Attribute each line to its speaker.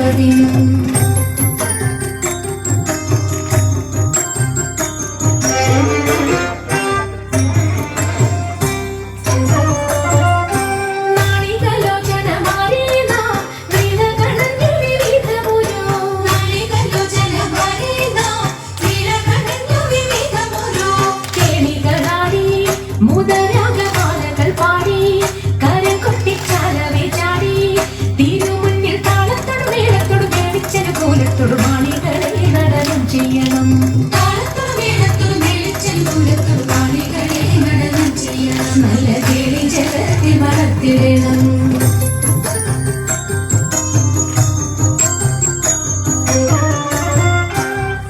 Speaker 1: ശുഭദിനം. മുദരാഗമാലകൾ പാടി കരം കൊട്ടിച്ചാലവേ ചാടി തിരുമുന്നിൽ താളത്തോട് മേളത്തോട് മേളിച്ചന് കൂലത്തോട് മാണികളെ നടനം ചെയ്യണം. താളത്തോട് മേളത്തോട് മേളിച്ചന് കൂലത്തോട് മാണികളെ നടനം ചെയ്യണം. നല്ല കേളി ജഗത്തിൽ വളർത്തിടണം.